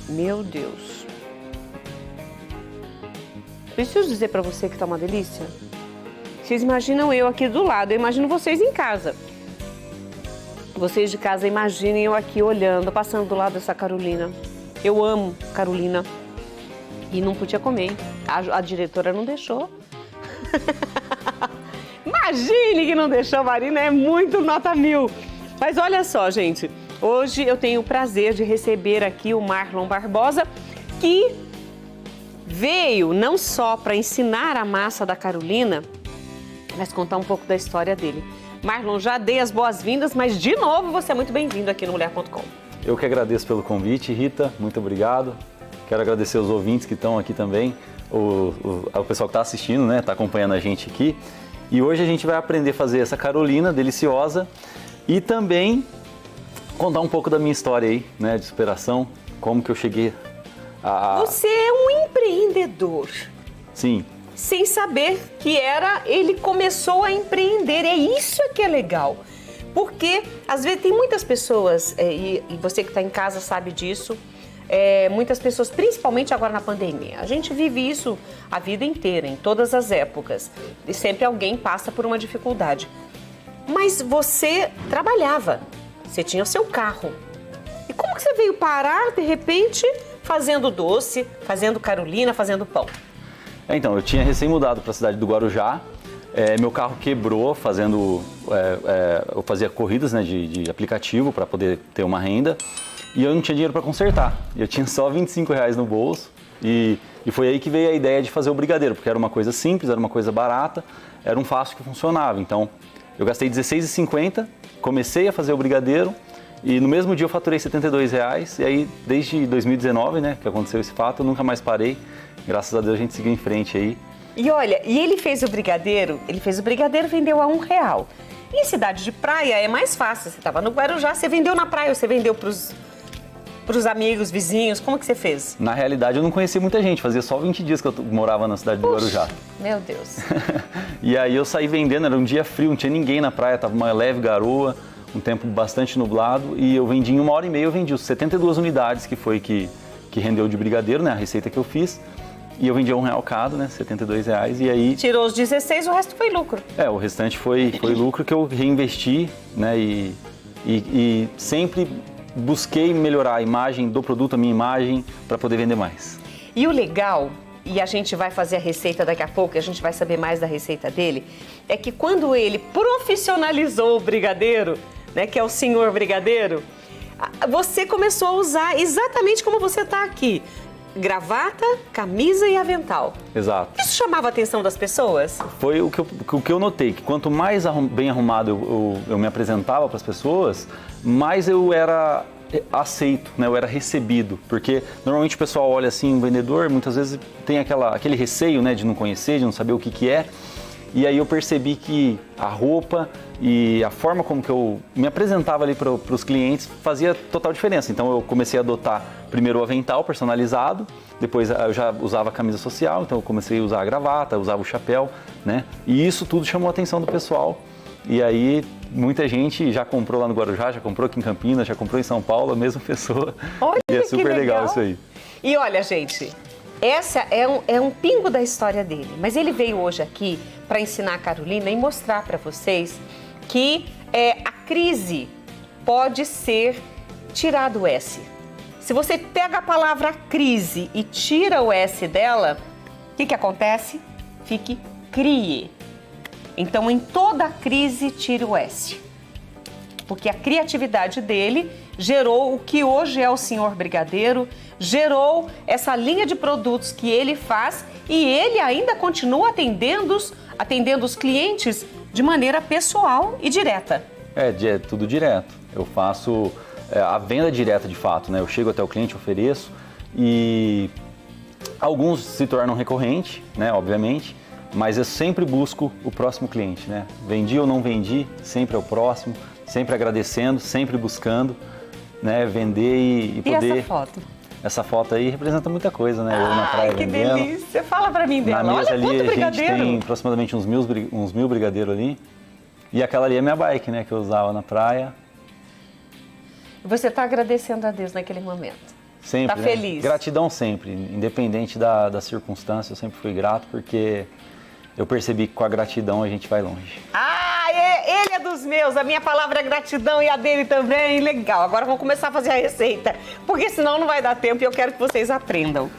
Meu Deus. Preciso dizer pra você que tá uma delícia? Vocês imaginam eu aqui do lado, eu imagino vocês em casa. Vocês de casa imaginem eu aqui olhando, passando do lado dessa Carolina. Eu amo Carolina. E não podia comer. A diretora não deixou. Imagine que não deixou, Marina, é muito nota 1000. Mas olha só, gente. Hoje eu tenho o prazer de receber aqui o Marlon Barbosa, que veio não só para ensinar a massa da Carolina, mas contar um pouco da história dele. Marlon, já dei as boas-vindas, mas de novo você é muito bem-vindo aqui no Mulher.com. Eu que agradeço pelo convite, Rita, muito obrigado. Quero agradecer os ouvintes que estão aqui também, o pessoal que está assistindo, né, está acompanhando a gente aqui. E hoje a gente vai aprender a fazer essa Carolina deliciosa e também contar um pouco da minha história aí, né, de superação, como que eu cheguei a... Você é um empreendedor. Sim. Sem saber que ele começou a empreender. É isso que é legal. Porque, às vezes, tem muitas pessoas, e você que está em casa sabe disso, muitas pessoas, principalmente agora na pandemia, a gente vive isso a vida inteira, em todas as épocas. E sempre alguém passa por uma dificuldade. Mas você trabalhava, você tinha o seu carro. E como que você veio parar, de repente, fazendo doce, fazendo Carolina, fazendo pão? Então, eu tinha recém-mudado para a cidade do Guarujá, meu carro quebrou fazendo, eu fazia corridas, né, de aplicativo para poder ter uma renda e eu não tinha dinheiro para consertar, eu tinha só R$25 no bolso e foi aí que veio a ideia de fazer o brigadeiro, porque era uma coisa simples, era uma coisa barata, era um fácil que funcionava, então eu gastei R$16,50, comecei a fazer o brigadeiro e no mesmo dia eu faturei R$72 e aí desde 2019, né, que aconteceu esse fato, eu nunca mais parei. Graças a Deus a gente seguiu em frente aí. E olha, ele fez o brigadeiro e vendeu a R$1. Em cidade de praia é mais fácil, você estava no Guarujá, você vendeu na praia, você vendeu pros amigos, vizinhos, como que você fez? Na realidade eu não conhecia muita gente, fazia só 20 dias que eu morava na cidade do Guarujá. Meu Deus. E aí eu saí vendendo, era um dia frio, não tinha ninguém na praia, tava uma leve garoa, um tempo bastante nublado e eu vendi em 1h30, eu vendi os 72 unidades que foi que rendeu de brigadeiro, né, a receita que eu fiz. E eu vendi a R$1 cada, né, R$72, e aí... Tirou os 16, o resto foi lucro. O restante foi lucro que eu reinvesti, né, e sempre busquei melhorar a imagem do produto, a minha imagem, para poder vender mais. E o legal, e a gente vai fazer a receita daqui a pouco, e a gente vai saber mais da receita dele, é que quando ele profissionalizou o brigadeiro, né, que é o senhor brigadeiro, você começou a usar exatamente como você está aqui. Gravata, camisa e avental. Exato. Isso chamava a atenção das pessoas? Foi o que eu notei, que quanto mais bem arrumado eu me apresentava para as pessoas, mais eu era aceito, né? Eu era recebido, porque normalmente o pessoal olha assim, um vendedor, muitas vezes tem aquele receio, né, de não conhecer, de não saber o que é. E aí eu percebi que a roupa e a forma como que eu me apresentava ali para os clientes fazia total diferença. Então eu comecei a adotar primeiro o avental personalizado, depois eu já usava a camisa social, então eu comecei a usar a gravata, usava o chapéu, né? E isso tudo chamou a atenção do pessoal. E aí muita gente já comprou lá no Guarujá, já comprou aqui em Campinas, já comprou em São Paulo, a mesma pessoa. Olha, e é super que legal isso aí. E olha, gente, essa é um pingo da história dele, mas ele veio hoje aqui para ensinar a Carolina e mostrar para vocês que a crise pode ser tirado o S. Se você pega a palavra crise e tira o S dela, o que acontece? Fique crie. Então, em toda crise, tire o S. Porque a criatividade dele gerou o que hoje é o Senhor Brigadeiro, gerou essa linha de produtos que ele faz e ele ainda continua atendendo os clientes de maneira pessoal e direta. É tudo direto. Eu faço a venda direta de fato, né? Eu chego até o cliente, ofereço e alguns se tornam recorrentes, né? Obviamente, mas eu sempre busco o próximo cliente, né? Vendi ou não vendi, sempre é o próximo, sempre agradecendo, sempre buscando, né? Vender e poder... E essa foto? Essa foto aí representa muita coisa, né? Eu na praia que vendendo. delícia! Fala pra mim dela. Na mesa Olha ali quanto a brigadeiro! gente tem aproximadamente uns mil brigadeiros ali. E aquela ali é minha bike, né? Que eu usava na praia. Você está agradecendo a Deus naquele momento. Sempre, Tá né? feliz. Gratidão sempre, independente da circunstância, eu sempre fui grato porque eu percebi que com a gratidão a gente vai longe. Ah, ele é dos meus, a minha palavra é gratidão e a dele também. Legal, agora vamos começar a fazer a receita, porque senão não vai dar tempo e eu quero que vocês aprendam.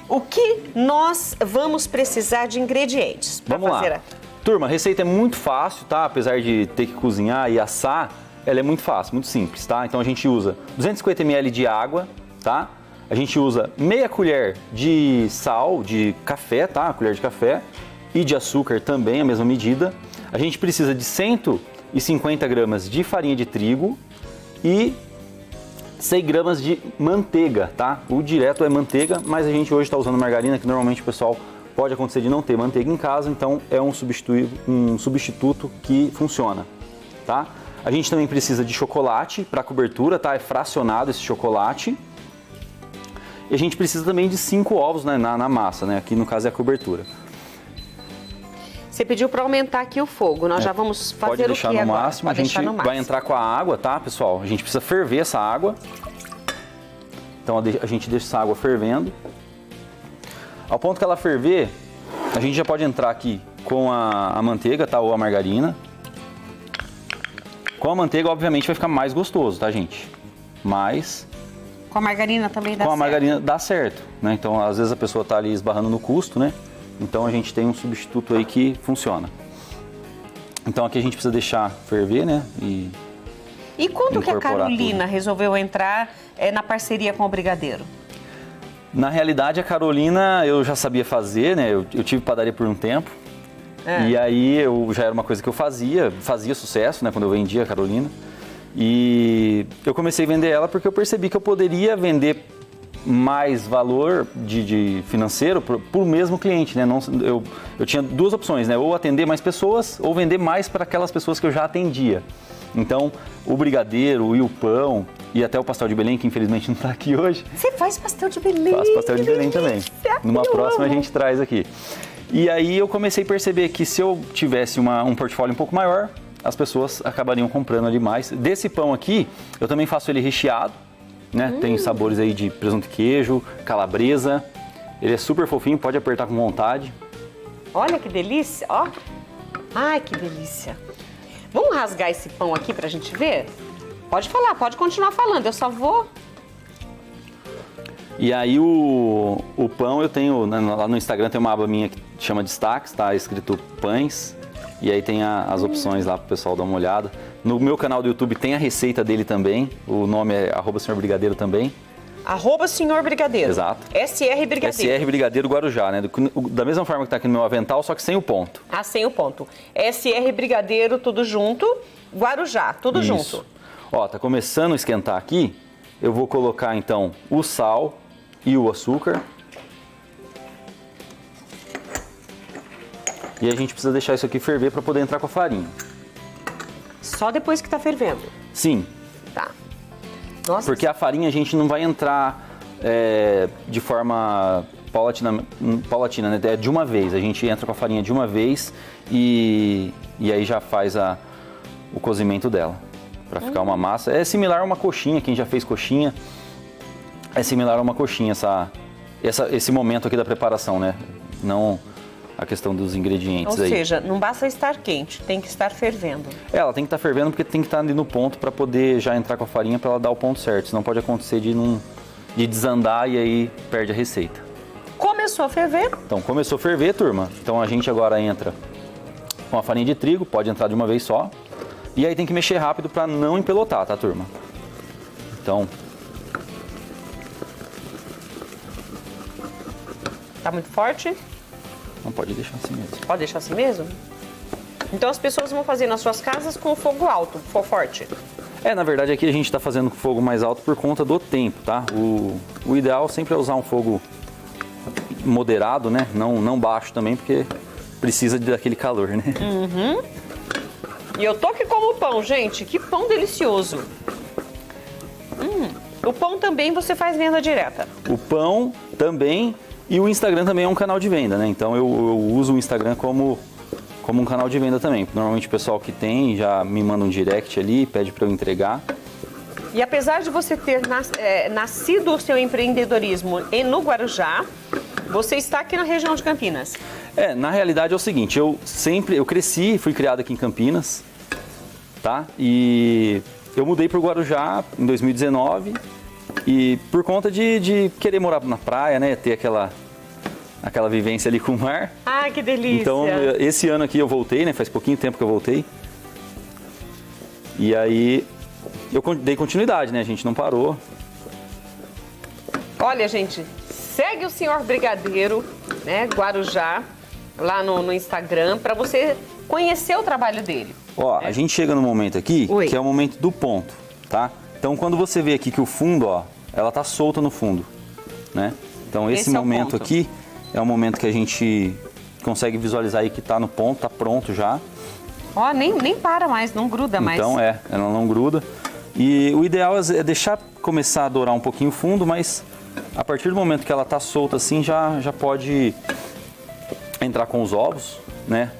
O que nós vamos precisar de ingredientes para Vamos fazer lá. Turma, a receita é muito fácil, tá? Apesar de ter que cozinhar e assar, ela é muito fácil, muito simples, tá? Então a gente usa 250 ml de água, tá? A gente usa meia colher de sal, de café, tá? Colher de café. E de açúcar também, a mesma medida. A gente precisa de 150 gramas de farinha de trigo e 100 gramas de manteiga, tá? O direto é manteiga, mas a gente hoje está usando margarina, que normalmente o pessoal pode acontecer de não ter manteiga em casa, então é um substituto que funciona, tá? A gente também precisa de chocolate para cobertura, tá? É fracionado esse chocolate. E a gente precisa também de 5 ovos, né, na massa, né? Aqui no caso é a cobertura. Você pediu para aumentar aqui o fogo, nós já vamos fazer Pode deixar o que no agora? máximo, Pode a gente vai entrar com a água, tá, pessoal? A gente precisa ferver essa água. Então a gente deixa essa água fervendo. Ao ponto que ela ferver, a gente já pode entrar aqui com a manteiga, tá, ou a margarina. Com a manteiga, obviamente, vai ficar mais gostoso, tá, gente? Mas com a margarina também dá certo. Com a margarina dá certo, né? Então, às vezes a pessoa tá ali esbarrando no custo, né? Então a gente tem um substituto aí que funciona. Então aqui a gente precisa deixar ferver, né? E quando que a Carolina tudo. resolveu entrar na parceria com o Brigadeiro? Na realidade, a Carolina eu já sabia fazer, né? Eu tive padaria por um tempo. E aí já era uma coisa que eu fazia sucesso, né? Quando eu vendia a Carolina. E eu comecei a vender ela porque eu percebi que eu poderia vender mais valor de financeiro para o mesmo cliente, né? Eu tinha duas opções, né? Ou atender mais pessoas ou vender mais para aquelas pessoas que eu já atendia. Então, o brigadeiro e o pão e até o pastel de Belém, que infelizmente não está aqui hoje. Você faz pastel de Belém? Faço pastel de Belém também. Numa próxima amo. a gente traz aqui. E aí eu comecei a perceber que se eu tivesse um portfólio um pouco maior, as pessoas acabariam comprando ali mais. Desse pão aqui, eu também faço ele recheado. Né? Tem sabores aí de presunto e queijo, calabresa. Ele é super fofinho, pode apertar com vontade. Olha que delícia, ó. Ai, que delícia. Vamos rasgar esse pão aqui pra gente ver? Pode falar, pode continuar falando, eu só vou... E aí o pão eu tenho, né, lá no Instagram tem uma aba minha que chama destaques, tá escrito pães. E aí tem as opções lá pro pessoal dar uma olhada. No meu canal do YouTube tem a receita dele também. O nome é @Senhor Brigadeiro também. @Senhor Brigadeiro. Exato. SR Brigadeiro. SR Brigadeiro Guarujá, né? Da mesma forma que tá aqui no meu avental, só que sem o ponto. Ah, sem o ponto. SR Brigadeiro, tudo junto. Guarujá, tudo Isso. junto. Ó, tá começando a esquentar aqui. Eu vou colocar então o sal e o açúcar. E a gente precisa deixar isso aqui ferver para poder entrar com a farinha. Só depois que tá fervendo? Sim. Tá. Nossa. Porque a farinha a gente não vai entrar de forma paulatina, né? É de uma vez. A gente entra com a farinha de uma vez e aí já faz o cozimento dela. Para ficar uma massa. É similar a uma coxinha, quem já fez coxinha. É similar a uma coxinha esse momento aqui da preparação, né? Não a questão dos ingredientes aí. Ou seja, não basta estar quente, tem que estar fervendo. Ela tem que estar fervendo porque tem que estar ali no ponto para poder já entrar com a farinha para ela dar o ponto certo. Senão pode acontecer de desandar e aí perde a receita. Começou a ferver. Então começou a ferver, turma. Então a gente agora entra com a farinha de trigo, pode entrar de uma vez só. E aí tem que mexer rápido para não empelotar, tá, turma? Então... Tá muito forte? Não, pode deixar assim mesmo. Pode deixar assim mesmo? Então as pessoas vão fazer nas suas casas com fogo alto, fogo forte. Na verdade aqui a gente está fazendo com fogo mais alto por conta do tempo, tá? O ideal sempre é usar um fogo moderado, né? Não baixo também, porque precisa daquele calor, né? Uhum. E eu tô que como pão, gente. Que pão delicioso. O pão também você faz venda direta? O pão também... E o Instagram também é um canal de venda, né? Então eu uso o Instagram como um canal de venda também. Normalmente o pessoal que tem já me manda um direct ali, pede para eu entregar. E apesar de você ter nascido o seu empreendedorismo no Guarujá, você está aqui na região de Campinas. Na realidade é o seguinte, eu cresci, fui criado aqui em Campinas, tá? E eu mudei para o Guarujá em 2019 e por conta de querer morar na praia, né? Ter aquela vivência ali com o mar. Ah, que delícia! Então, esse ano aqui eu voltei, né? Faz pouquinho tempo que eu voltei. E aí eu dei continuidade, né? A gente não parou. Olha, gente, segue o Senhor Brigadeiro, né? Guarujá, lá no Instagram, para você conhecer o trabalho dele. Ó, a gente chega no momento aqui, que é o momento do ponto, tá? Então, quando você vê aqui que o fundo, ó, ela tá solta no fundo, né? Então, esse momento aqui é o momento que a gente consegue visualizar aí que tá no ponto, tá pronto já. Ó, nem para mais, não gruda mais. Então, ela não gruda. E o ideal é deixar começar a dourar um pouquinho o fundo, mas a partir do momento que ela tá solta assim, já pode entrar com os ovos, né?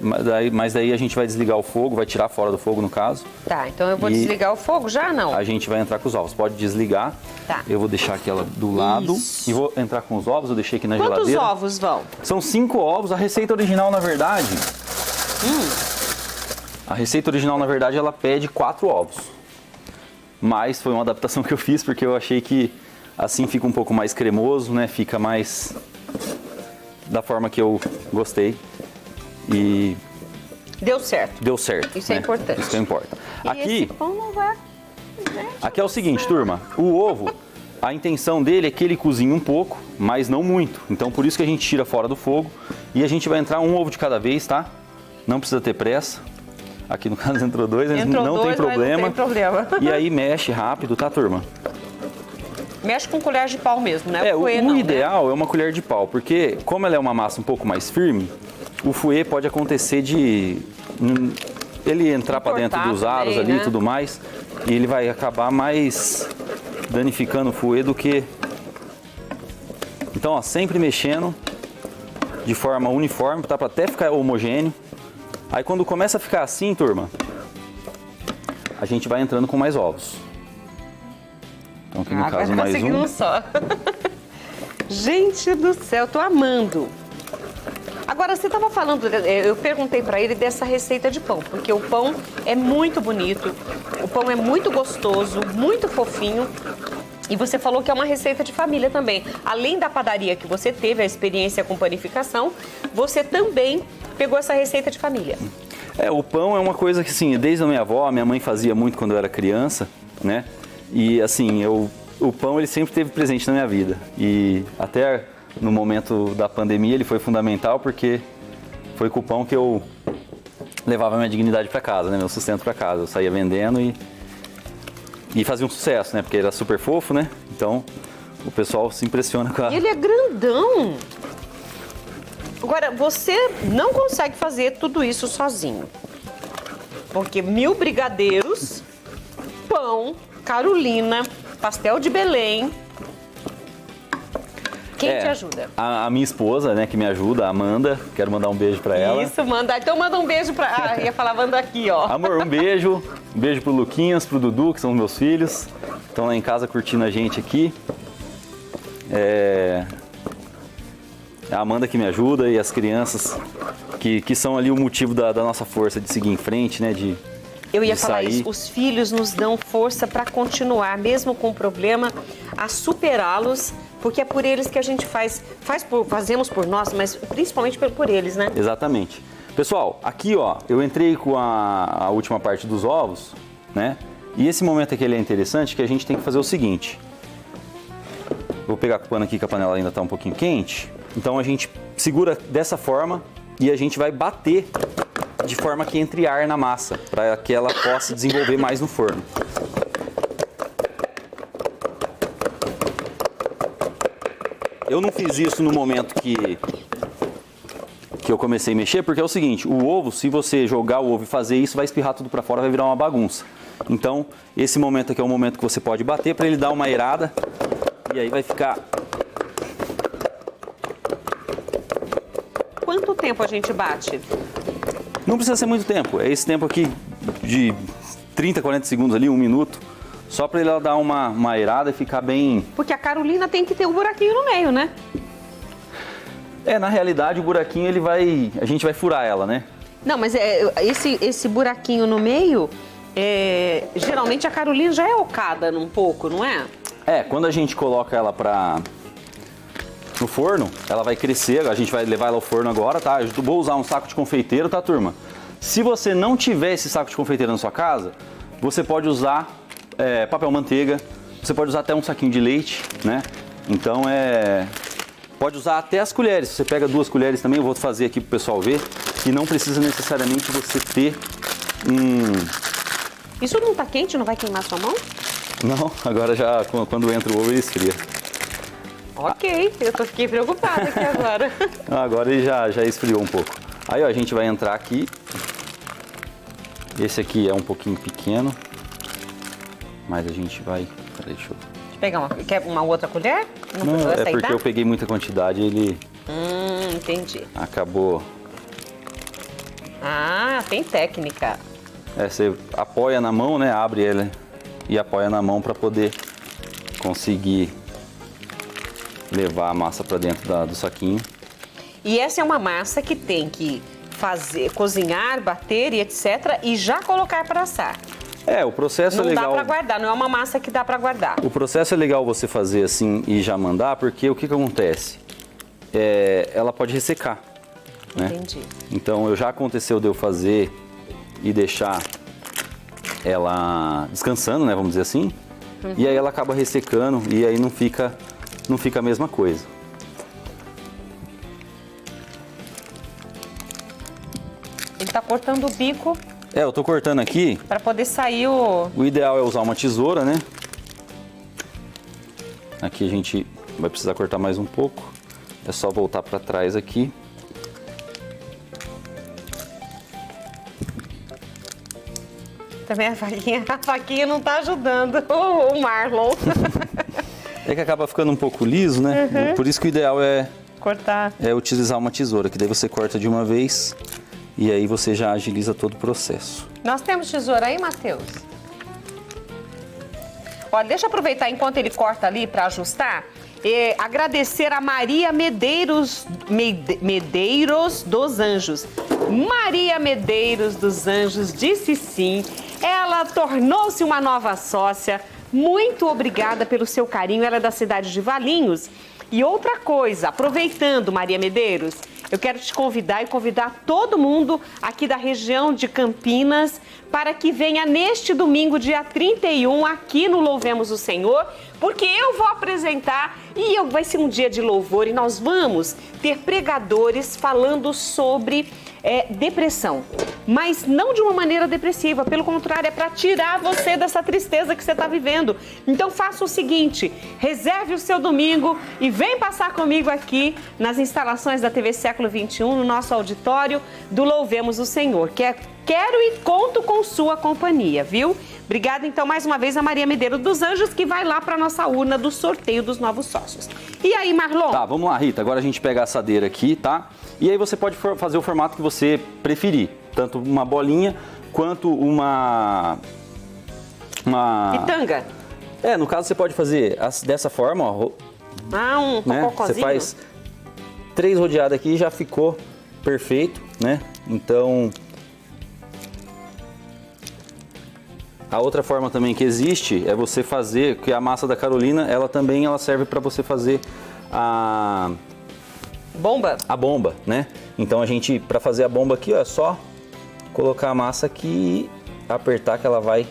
Mas daí a gente vai desligar o fogo, vai tirar fora do fogo no caso. Tá, então eu vou desligar o fogo já, não? A gente vai entrar com os ovos. Pode desligar. Tá. Eu vou deixar aqui ela do lado e vou entrar com os ovos. Eu deixei aqui na geladeira. Quantos ovos vão? São 5 ovos. A receita original, na verdade... A receita original, na verdade, ela pede 4 ovos. Mas foi uma adaptação que eu fiz porque eu achei que assim fica um pouco mais cremoso, né? Fica mais da forma que eu gostei. E deu certo. Deu certo. Isso, né? É importante. Isso que importa. E aqui, esse pão não vai... Aqui é o seguinte, turma. O ovo, a intenção dele é que ele cozinhe um pouco, mas não muito. Então, por isso que a gente tira fora do fogo. E a gente vai entrar um ovo de cada vez, tá? Não precisa ter pressa. Aqui no caso entrou 2, não tem problema. Não tem problema. E aí mexe rápido, tá, turma? Mexe com colher de pau mesmo, né? O fouet não, ideal né? é uma colher de pau, porque como ela é uma massa um pouco mais firme, o fouet pode acontecer de ele entrar para dentro dos aros também, ali e tudo mais, e ele vai acabar mais danificando o fouet do que... Então, ó, sempre mexendo de forma uniforme, tá? Para até ficar homogêneo. Aí quando começa a ficar assim, turma, a gente vai entrando com mais ovos. Então aqui no caso mais um. Só. Gente do céu, tô amando. Agora, você estava falando, eu perguntei para ele dessa receita de pão, porque o pão é muito bonito, o pão é muito gostoso, muito fofinho. E você falou que é uma receita de família também. Além da padaria que você teve, a experiência com panificação, você também pegou essa receita de família. O pão é uma coisa que, assim, desde a minha avó, minha mãe fazia muito quando eu era criança, né? E, assim, o pão, ele sempre esteve presente na minha vida. E até no momento da pandemia, ele foi fundamental, porque foi com o pão que eu levava minha dignidade para casa, né? Meu sustento para casa. Eu saía vendendo e fazia um sucesso, né? Porque ele era super fofo, né? Então, o pessoal se impressiona com a... E ele é grandão! Agora, você não consegue fazer tudo isso sozinho. Porque 1000 brigadeiros, pão, Carolina, pastel de Belém. Quem te ajuda? A minha esposa, né, que me ajuda, a Amanda. Quero mandar um beijo pra ela. Isso, manda. Então manda um beijo pra... Ah, ia falar, manda aqui, ó. Amor, um beijo. Um beijo pro Luquinhas, pro Dudu, que são meus filhos. Estão lá em casa curtindo a gente aqui. É a Amanda que me ajuda e as crianças que são ali o motivo da nossa força de seguir em frente, né? Eu ia falar isso, os filhos nos dão força para continuar, mesmo com o problema, a superá-los, porque é por eles que a gente fazemos por nós, mas principalmente por eles, né? Exatamente. Pessoal, aqui ó, eu entrei com a última parte dos ovos, né? E esse momento aqui ele é interessante, que a gente tem que fazer o seguinte. Vou pegar com o pano aqui, que a panela ainda está um pouquinho quente. Então a gente segura dessa forma e a gente vai bater de forma que entre ar na massa, para que ela possa desenvolver mais no forno. Eu não fiz isso no momento que eu comecei a mexer, porque é o seguinte, o ovo, se você jogar o ovo e fazer isso, vai espirrar tudo para fora, vai virar uma bagunça. Então, esse momento aqui é o momento que você pode bater para ele dar uma aerada e aí vai ficar... Quanto tempo a gente bate? Não precisa ser muito tempo, é esse tempo aqui de 30, 40 segundos ali, 1 minuto, Só para ele dar uma aerada e ficar bem... Porque a Carolina tem que ter um buraquinho no meio, né? Na realidade, o buraquinho a gente vai furar ela, né? Não, mas esse buraquinho no meio, geralmente a Carolina já é ocada um pouco, não é? Quando a gente coloca ela no forno, ela vai crescer, a gente vai levar ela ao forno agora, tá? Eu vou usar um saco de confeiteiro, tá, turma? Se você não tiver esse saco de confeiteiro na sua casa, você pode usar papel manteiga, você pode usar até um saquinho de leite, né? Então pode usar até as colheres. Você pega 2 colheres também, eu vou fazer aqui pro pessoal ver, e não precisa necessariamente você ter Isso não tá quente, não vai queimar sua mão? Não, agora já quando entra o ovo ele esfria. Ok, eu fiquei preocupada aqui agora. Agora ele já esfriou um pouco. Aí ó, a gente vai entrar aqui. Esse aqui é um pouquinho pequeno, mas a gente vai... Peraí, deixa eu... Pegar quer uma outra colher? Não, é porque eu peguei muita quantidade e ele... Entendi. Acabou... Ah, tem técnica. Você apoia na mão, né? Abre ela e apoia na mão para poder conseguir levar a massa para dentro do saquinho. E essa é uma massa que tem que cozinhar, bater e etc. e já colocar para assar. O processo é legal. Não dá para guardar, não é uma massa que dá para guardar. O processo é legal você fazer assim e já mandar, porque o que acontece? Ela pode ressecar, né? Entendi. Então, já aconteceu de eu fazer e deixar ela descansando, né, vamos dizer assim. E aí ela acaba ressecando e aí não fica a mesma coisa. Ele tá cortando o bico Eu tô cortando aqui. para poder sair o... O ideal é usar uma tesoura, né? Aqui a gente vai precisar cortar mais um pouco. É só voltar para trás aqui. Também a faquinha não tá ajudando o Marlon. É que acaba ficando um pouco liso, né? Por isso que o ideal Cortar. é utilizar uma tesoura, que daí você corta de uma vez e aí você já agiliza todo o processo. Nós temos tesoura aí, Matheus? Olha, deixa eu aproveitar enquanto ele corta ali para ajustar. Agradecer a Maria Medeiros dos Anjos. Maria Medeiros dos Anjos disse sim. Ela tornou-se uma nova sócia. Muito obrigada pelo seu carinho. Ela é da cidade de Valinhos. E outra coisa, aproveitando, Maria Medeiros, eu quero te convidar e convidar todo mundo aqui da região de Campinas para que venha neste domingo, dia 31, aqui no Louvemos o Senhor, porque eu vou apresentar e vai ser um dia de louvor e nós vamos ter pregadores falando sobre depressão, mas não de uma maneira depressiva, pelo contrário, é para tirar você dessa tristeza que você está vivendo. Então faça o seguinte, reserve o seu domingo e vem passar comigo aqui nas instalações da TV Século XXI, no nosso auditório do Louvemos o Senhor, quero e conto com sua companhia, viu? Obrigada, então, mais uma vez a Maria Medeiros dos Anjos, que vai lá para nossa urna do sorteio dos novos sócios. E aí, Marlon? Tá, vamos lá, Rita. Agora a gente pega a assadeira aqui, tá? E aí você pode fazer o formato que você preferir. Tanto uma bolinha, quanto uma... Pitanga? No caso você pode fazer dessa forma, ó. Um né? Você faz 3 rodeadas aqui e já ficou perfeito, né? Então... A outra forma também que existe é você fazer, que a massa da Carolina, ela serve para você fazer a bomba, né? Então a gente, para fazer a bomba aqui, ó, é só colocar a massa aqui e apertar que ela vai...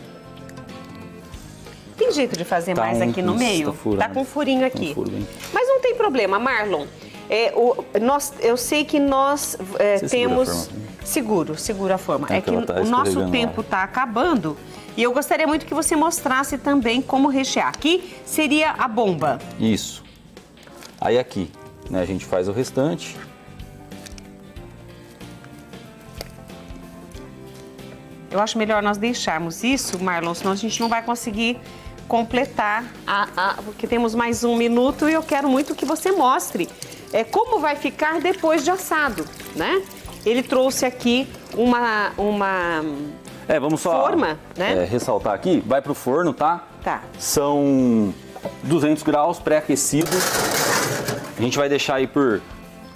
Tem jeito de fazer mais aqui no meio? Tá com um furinho aqui. Mas não tem problema, Marlon. Eu sei que nós temos... Segura a forma. É que o nosso tempo tá acabando. E eu gostaria muito que você mostrasse também como rechear. Aqui seria a bomba. Isso. Aí aqui, né, a gente faz o restante. Eu acho melhor nós deixarmos isso, Marlon, senão a gente não vai conseguir completar, porque temos mais 1 minuto e eu quero muito que você mostre como vai ficar depois de assado, né? Ele trouxe aqui uma vamos só forma, né? Ressaltar aqui, vai pro forno, tá? Tá. São 200 graus, pré-aquecido. A gente vai deixar aí por...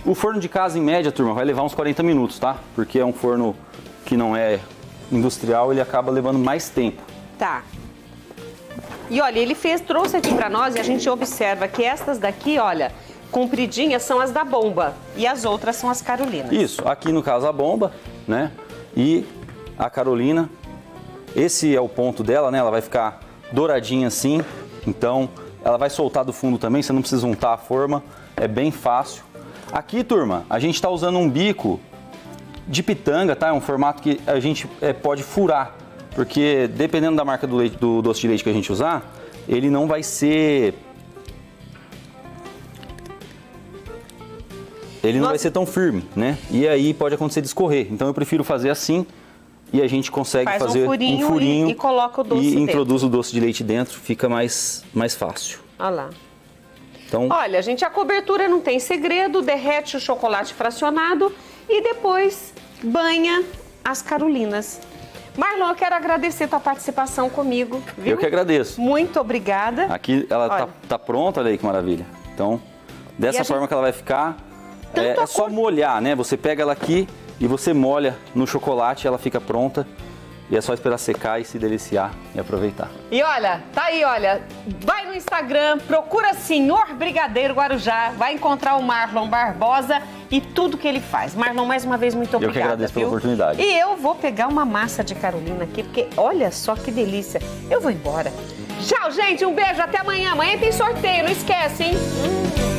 O forno de casa, em média, turma, vai levar uns 40 minutos, tá? Porque é um forno que não é industrial, ele acaba levando mais tempo. Tá. E olha, ele trouxe aqui pra nós e a gente observa que estas daqui, olha, compridinhas são as da bomba e as outras são as Carolinas. Isso, aqui no caso a bomba, né? E a Carolina, esse é o ponto dela, né? Ela vai ficar douradinha assim, então ela vai soltar do fundo também, você não precisa untar a forma, é bem fácil. Aqui, turma, a gente está usando um bico de pitanga, tá? É um formato que a gente pode furar, porque dependendo da marca do doce de leite que a gente usar, ele não vai ser... Ele não vai ser tão firme, né? E aí pode acontecer de escorrer. Então eu prefiro fazer assim e a gente consegue fazer um furinho e coloca o doce e dentro. introduz o doce de leite dentro, fica mais fácil. Olha lá. Então, olha, gente, a cobertura não tem segredo, derrete o chocolate fracionado e depois banha as Carolinas. Marlon, eu quero agradecer a tua participação comigo, viu? eu que agradeço. Muito obrigada. Aqui ela tá pronta, olha aí que maravilha. Então, dessa forma que ela vai ficar, é só molhar, né? Você pega ela aqui e você molha no chocolate, ela fica pronta. E é só esperar secar e se deliciar e aproveitar. E olha, tá aí, olha, vai no Instagram, procura Senhor Brigadeiro Guarujá, vai encontrar o Marlon Barbosa e tudo que ele faz. Marlon, mais uma vez, muito obrigada. Eu que agradeço pela oportunidade. E eu vou pegar uma massa de Carolina aqui, porque olha só que delícia. Eu vou embora. Tchau, gente, um beijo, até amanhã. Amanhã tem sorteio, não esquece, hein?